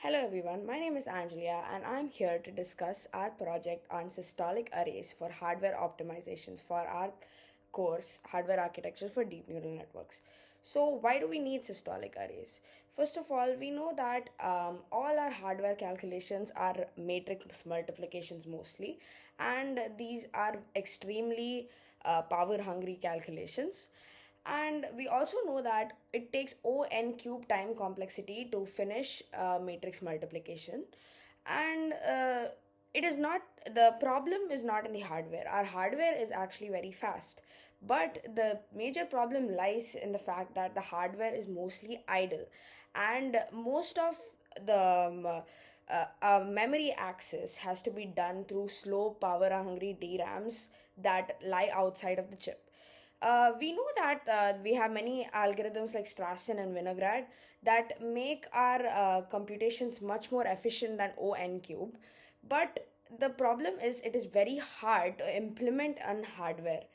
Hello everyone, my name is Angelia and I'm here to discuss our project on systolic arrays for hardware optimizations for our course Hardware Architecture for Deep Neural Networks. So, why do we need systolic arrays? First of all, we know that all our hardware calculations are matrix multiplications mostly, and these are extremely power hungry calculations. And we also know that it takes O(n) cube time complexity to finish matrix multiplication. And it is not, the problem is not in the hardware. Our hardware is actually very fast. But the major problem lies in the fact that the hardware is mostly idle. And most of the memory access has to be done through slow power hungry DRAMs that lie outside of the chip. We know that we have many algorithms like Strassen and Vinograd that make our computations much more efficient than O(n) cube. But the problem is it is very hard to implement on hardware.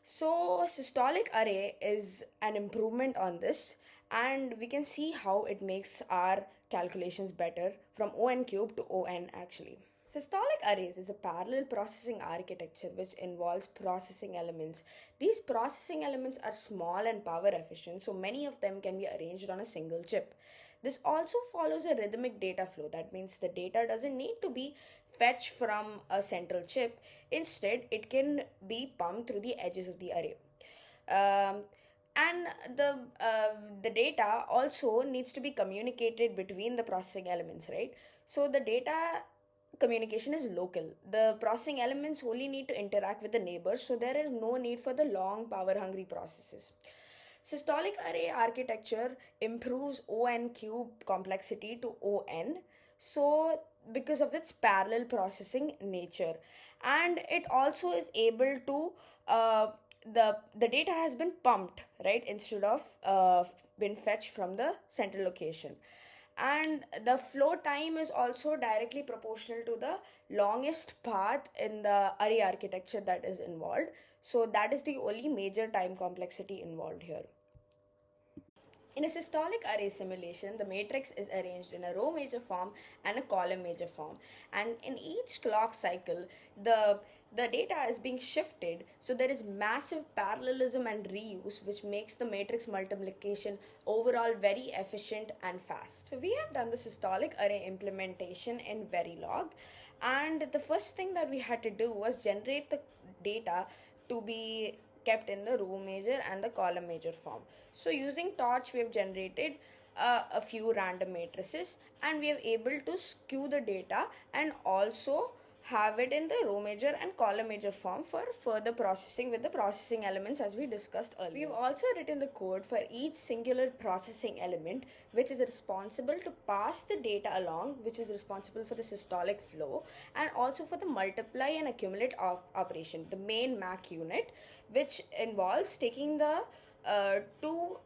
So, systolic array is an improvement on this, and we can see how it makes our calculations better from O(n) cube to O(n) actually. Systolic arrays is a parallel processing architecture which involves processing elements. These processing elements are small and power efficient, so many of them can be arranged on a single chip. This also follows a rhythmic data flow. That means the data doesn't need to be fetched from a central chip. Instead, it can be pumped through the edges of the array. Um, and the data also needs to be communicated between the processing elements, right? So the data communication is local. The processing elements only need to interact with the neighbors, so there is no need for the long power hungry processes. Systolic array architecture improves O(n) cube complexity to O(n), so because of its parallel processing nature, and it also is able to the data has been pumped, right, instead of been fetched from the central location. And the flow time is also directly proportional to the longest path in the array architecture that is involved. So that is the only major time complexity involved here. In a systolic array simulation, the matrix is arranged in a row major form and a column major form. And in each clock cycle, the data is being shifted, so there is massive parallelism and reuse, which makes the matrix multiplication overall very efficient and fast. So we have done the systolic array implementation in Verilog, and the first thing that we had to do was generate the data to be kept in the row major and the column major form. So using torch we have generated a few random matrices, and we are able to skew the data and also have it in the row major and column major form for further processing with the processing elements as we discussed earlier. We've also written the code for each singular processing element which is responsible to pass the data along, which is responsible for the systolic flow, and also for the multiply and accumulate operation, the main MAC unit, which involves taking the two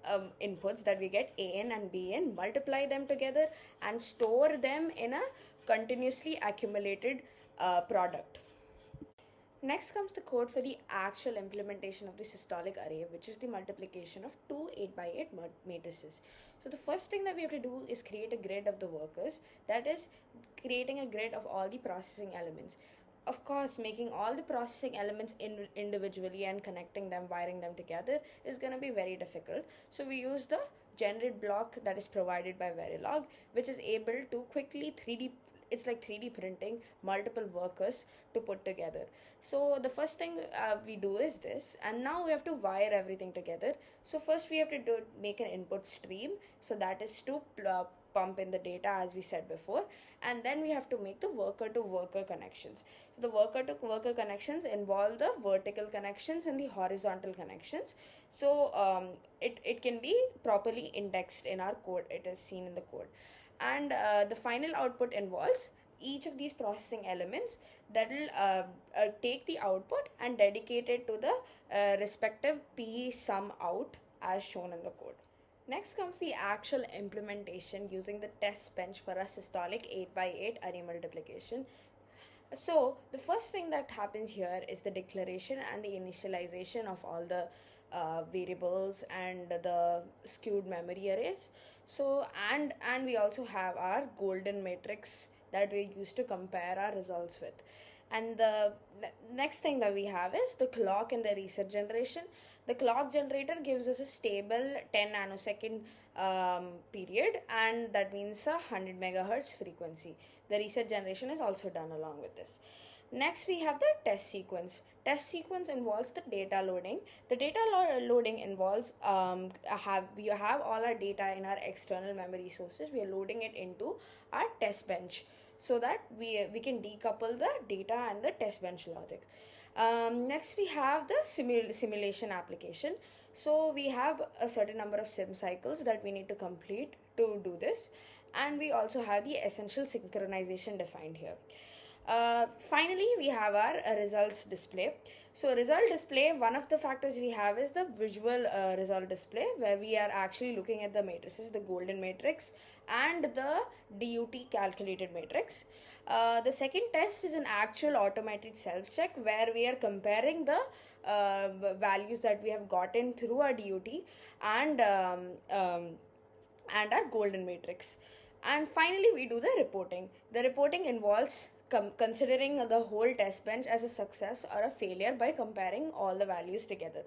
inputs that we get AN and BN, multiply them together and store them in a continuously accumulated product. Next comes the code for the actual implementation of the systolic array, which is the multiplication of two 8x8 matrices. So the first thing that we have to do is create a grid of the workers, that is creating a grid of all the processing elements. Of course, making all the processing elements individually and connecting them, wiring them together is going to be very difficult. So we use the generate block that is provided by Verilog, which is able to quickly 3D, it's like 3D printing multiple workers to put together. So the first thing we do is this, and now we have to wire everything together. So first we have to make an input stream, so that is to pump in the data as we said before, and then we have to make the worker to worker connections. So the worker to worker connections involve the vertical connections and the horizontal connections. So it can be properly indexed in our code, it is seen in the code. And the final output involves each of these processing elements that will take the output and dedicate it to the respective p sum out as shown in the code. Next comes the actual implementation using the test bench for a systolic 8x8 array multiplication. So the first thing that happens here is the declaration and the initialization of all the variables and the skewed memory arrays. So and we also have our golden matrix that we use to compare our results with. And the next thing that we have is the clock and the reset generation. The clock generator gives us a stable 10 nanosecond period, and that means a 100 megahertz frequency. The reset generation is also done along with this. Next, we have the test sequence. Test sequence involves the data loading. The data loading involves we have all our data in our external memory sources. We are loading it into our test bench so that we can decouple the data and the test bench logic. Next, we have the simulation application. So we have a certain number of sim cycles that we need to complete to do this, and we also have the essential synchronization defined here. Finally, we have our results display. So result display, one of the factors we have is the visual result display, where we are actually looking at the matrices, the golden matrix and the DUT calculated matrix. The second test is an actual automated self-check, where we are comparing the values that we have gotten through our DUT and our golden matrix. And finally, we do the reporting. The reporting involves considering the whole test bench as a success or a failure by comparing all the values together.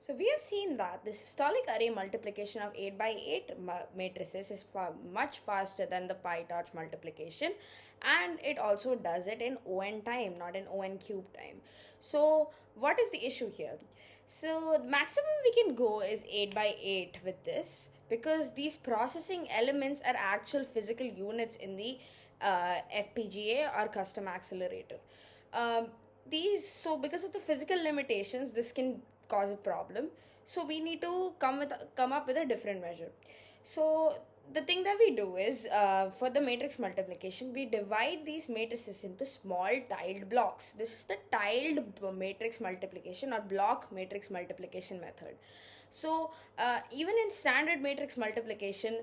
So we have seen that the systolic array multiplication of 8 by 8 matrices is much faster than the PyTorch multiplication, and it also does it in ON time, not in ON cube time. So what is the issue here? So the maximum we can go is 8 by 8 with this, because these processing elements are actual physical units in the FPGA or custom accelerator. So because of the physical limitations, this can cause a problem. So we need to come up with a different measure. So the thing that we do is, for the matrix multiplication, we divide these matrices into small tiled blocks. This is the tiled matrix multiplication or block matrix multiplication method. So even in standard matrix multiplication,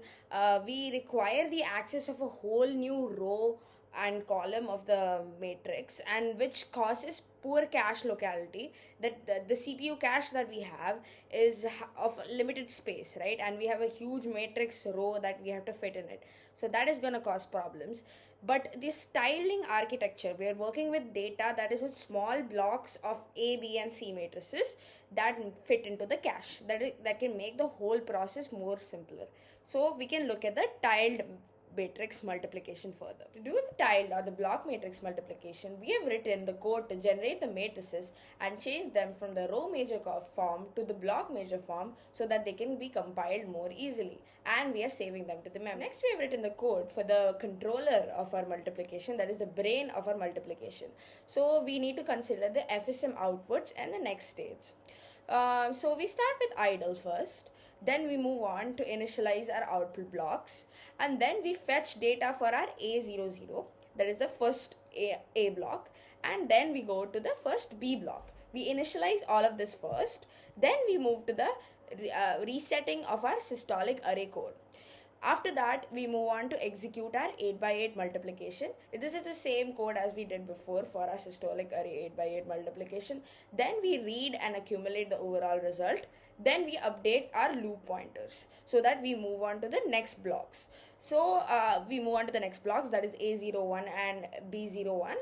we require the access of a whole new row and column of the matrix, and which causes poor cache locality. That the CPU cache that we have is of limited space, right? And we have a huge matrix row that we have to fit in it, so that is going to cause problems. But this tiling architecture, we are working with data that is in small blocks of A, B and C matrices that fit into the cache, that can make the whole process more simpler. So we can look at the tiled matrix multiplication further. To do the tiled or the block matrix multiplication, we have written the code to generate the matrices and change them from the row major form to the block major form so that they can be compiled more easily, and we are saving them to the memory. Next, we have written the code for the controller of our multiplication, that is the brain of our multiplication. So we need to consider the FSM outputs and the next states. So we start with idle first. Then we move on to initialize our output blocks, and then we fetch data for our A00, that is the first A block, and then we go to the first B block. We initialize all of this first, then we move to the resetting of our systolic array code. After that, we move on to execute our 8 by 8 multiplication. This is the same code as we did before for our systolic array 8 by 8 multiplication. Then we read and accumulate the overall result. Then we update our loop pointers so that we move on to the next blocks. So we move on to the next blocks, that is A01 and B01.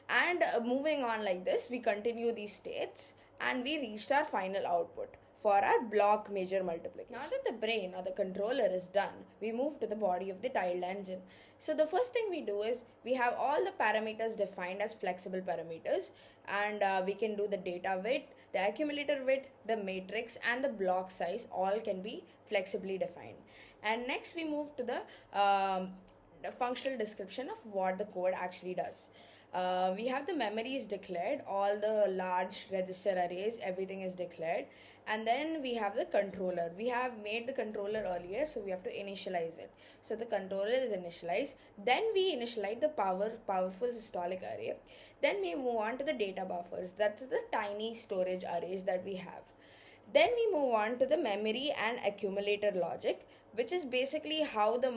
And moving on like this, we continue these states and we reached our final output for our block major multiplication. Now that the brain or the controller is done, we move to the body of the tiled engine. So the first thing we do is we have all the parameters defined as flexible parameters, and we can do the data width, the accumulator width, the matrix and the block size all can be flexibly defined. And next we move to the functional description of what the code actually does. We have the memories declared, all the large register arrays, everything is declared. And then we have the controller. We have made the controller earlier, so we have to initialize it. So the controller is initialized. Then we initialize the powerful systolic array. Then we move on to the data buffers. That's the tiny storage arrays that we have. Then we move on to the memory and accumulator logic, which is basically how the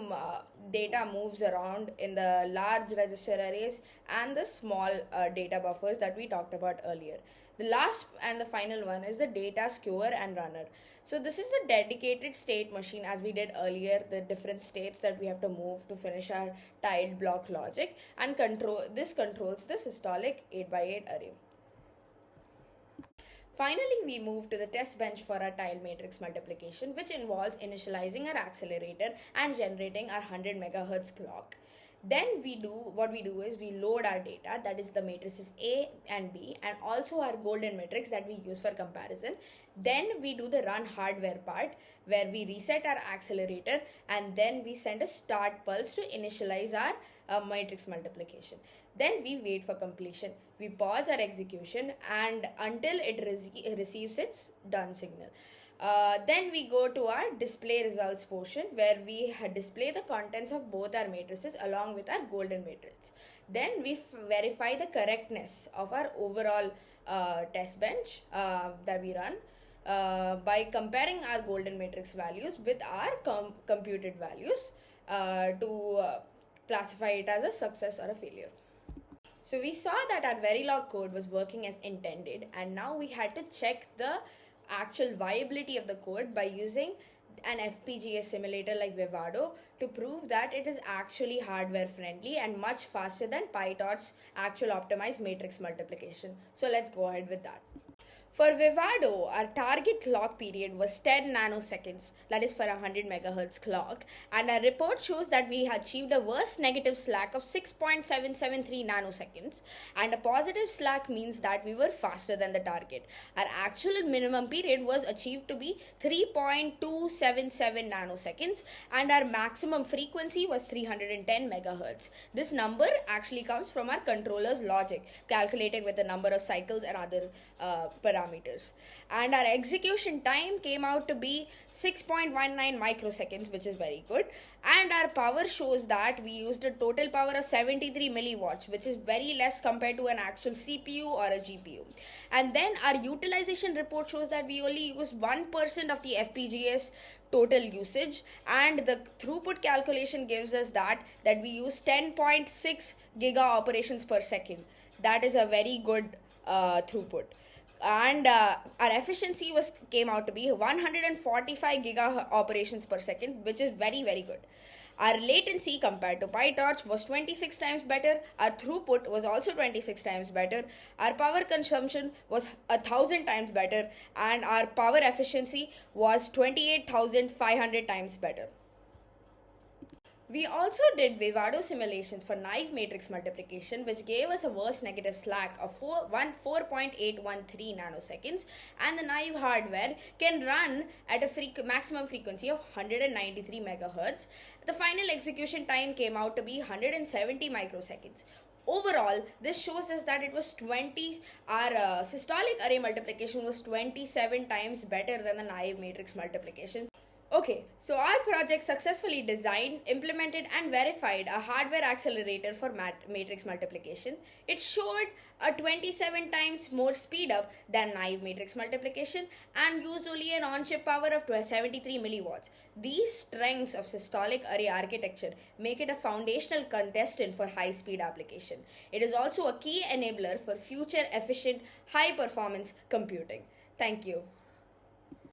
data moves around in the large register arrays and the small data buffers that we talked about earlier. The last and the final one is the data skewer and runner. So this is a dedicated state machine, as we did earlier, the different states that we have to move to finish our tiled block logic, and controls the systolic 8x8 array. Finally, we move to the test bench for our tile matrix multiplication, which involves initializing our accelerator and generating our 100 megahertz clock. Then what we do is we load our data, that is the matrices A and B, and also our golden matrix that we use for comparison. Then we do the run hardware part, where we reset our accelerator and then we send a start pulse to initialize our matrix multiplication. Then we wait for completion. We pause our execution and until it receives its done signal. Then we go to our display results portion, where we display the contents of both our matrices along with our golden matrix. Then we verify the correctness of our overall test bench that we run by comparing our golden matrix values with our computed values to classify it as a success or a failure. So we saw that our Verilog code was working as intended, and now we had to check the actual viability of the code by using an FPGA simulator like Vivado to prove that it is actually hardware friendly and much faster than PyTorch's actual optimized matrix multiplication. So let's go ahead with that. For Vivado, our target clock period was 10 nanoseconds, that is for a 100 megahertz clock, and our report shows that we achieved a worst negative slack of 6.773 nanoseconds, and a positive slack means that we were faster than the target. Our actual minimum period was achieved to be 3.277 nanoseconds, and our maximum frequency was 310 megahertz. This number actually comes from our controller's logic, calculated with the number of cycles and other parameters. And our execution time came out to be 6.19 microseconds, which is very good. And our power shows that we used a total power of 73 milliwatts, which is very less compared to an actual CPU or a GPU. And then our utilization report shows that we only used 1% of the FPGA's total usage, and the throughput calculation gives us that we use 10.6 giga operations per second. That is a very good throughput. And our efficiency came out to be 145 giga operations per second, which is very, very good. Our latency compared to PyTorch was 26 times better. Our throughput was also 26 times better. Our power consumption was 1,000 times better, and our power efficiency was 28,500 times better. We also did Vivado simulations for naive matrix multiplication, which gave us a worst negative slack of 4.813 nanoseconds, and the naive hardware can run at a maximum frequency of 193 megahertz. The final execution time came out to be 170 microseconds. Overall, this shows us that it was our systolic array multiplication was 27 times better than the naive matrix multiplication. Okay, so our project successfully designed, implemented and verified a hardware accelerator for matrix multiplication. It showed a 27 times more speed up than naive matrix multiplication and used only an on-chip power of 73 milliwatts. These strengths of systolic array architecture make it a foundational contestant for high-speed application. It is also a key enabler for future efficient, high-performance computing. Thank you.